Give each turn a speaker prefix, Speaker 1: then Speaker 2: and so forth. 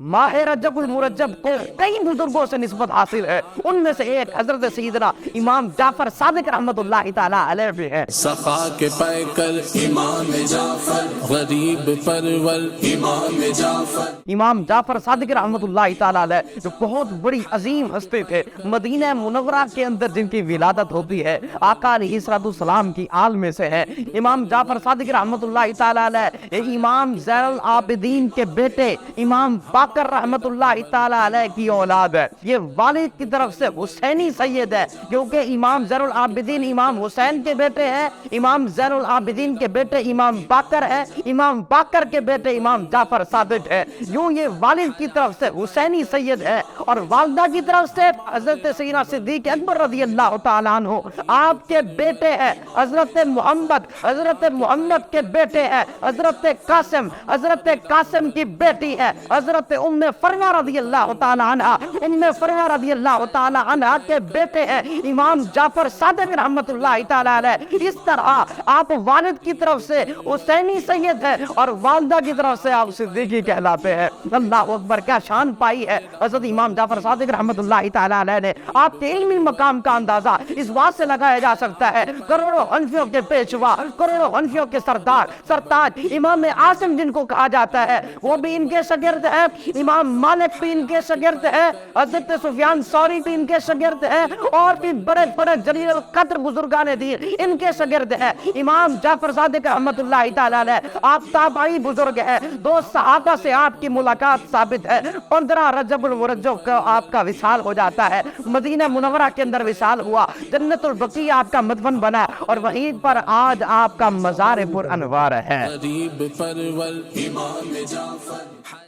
Speaker 1: माह रजब उल मुरज्जब को कई बुजुर्गों से निस्बत हासिल है, उनमें से एक हजरत सईदना इमाम जाफर सादिक रहमतुल्लाहि ताला अलैह भी है।
Speaker 2: सखा के पैकर इमाम जाफर, गरीब परवर इमाम जाफर।
Speaker 1: इमाम जाफर सादिक रहमतुल्लाहि ताला अलैह जो बहुत बड़ी अजीम हस्ती थे, मदीना मुनव्वरा के अंदर जिनकी विलादत होती है आका अलैहिस्सलाम की आल में से है। इमाम जाफर सादिक रहमतुल्लाहि ताला अलैह इमाम ज़ैनुल आबिदीन के बेटे इमाम बाकर रहमतुल्लाहि ताला अलैह की औलाद है। ये वालिद की तरफ से हुसैनी सैयद है, क्योंकि इमाम ज़ैनुल आबिदीन इमाम हुसैन के बेटे हैं, इमाम ज़ैनुल आबिदीन के बेटे इमाम बाकर है, इमाम बाकर के बेटे इमाम जाफर सादिक है। यूं ये वालिद की तरफ से हुसैनी सैयद है और वालदा की तरफ से हजरत सैयदना सिद्दीक़ अकबर रज़ियल्लाहु ताला अन्हु आपके बेटे हैं हजरत मोहम्मद, हजरत मोहम्मद के बेटे हैं हजरत कासिम, हजरत कासिम की बेटी है हजरत उम्मे फरमा रज़ियल्लाहु ताला अन्हा, उम्मे फरमा रज़ियल्लाहु ताला अन्हा के बेटे हैं इमाम जाफर सादिक रहमतुल्लाहि ताला अलैह। इस तरह आप वालिद की तरफ से हुसैनी सैयद है और वालदा की तरफ से आप सिद्दीकी कहलाते हैं। अल्लाह अकबर, क्या शान पाई है हजरत इमाम जाफर सादिक रहमतुल्लाहि ताला अलैह ने। आपके इल्मी मकाम का अंदाजा इस बात से लगाया जा सकता है, करोड़ों हनफियों के पेशवा, करोड़ों हनफियों के सरदार सरताज इमाम आसिम जिनको कहा जाता है वो भी इनके शागिर्द है, इमाम मालिक भी इनके शागिर्द है, हजरत सुफियान सौरी भी इनके शागिर्द है और भी बड़े बड़े जलील कद्र बुजुर्गान दीन इनके शागिर्द है। इमाम जाफर सादिक रहमतुल्लाहि ताला अलैह आप ताबई बुजुर्ग है, दो सहाबा से आपकी मुलाकात साबित है। 15 रजबुल मुरज्जब का आपका विसाल हो जाता है, मदीना मुनव्वरा के अंदर विसाल हुआ, जन्नतुल बकी आपका मदफन बना और वहीं पर आज आपका मज़ार पुर अनवार है।
Speaker 2: गरीब परवर इमाम जाफर।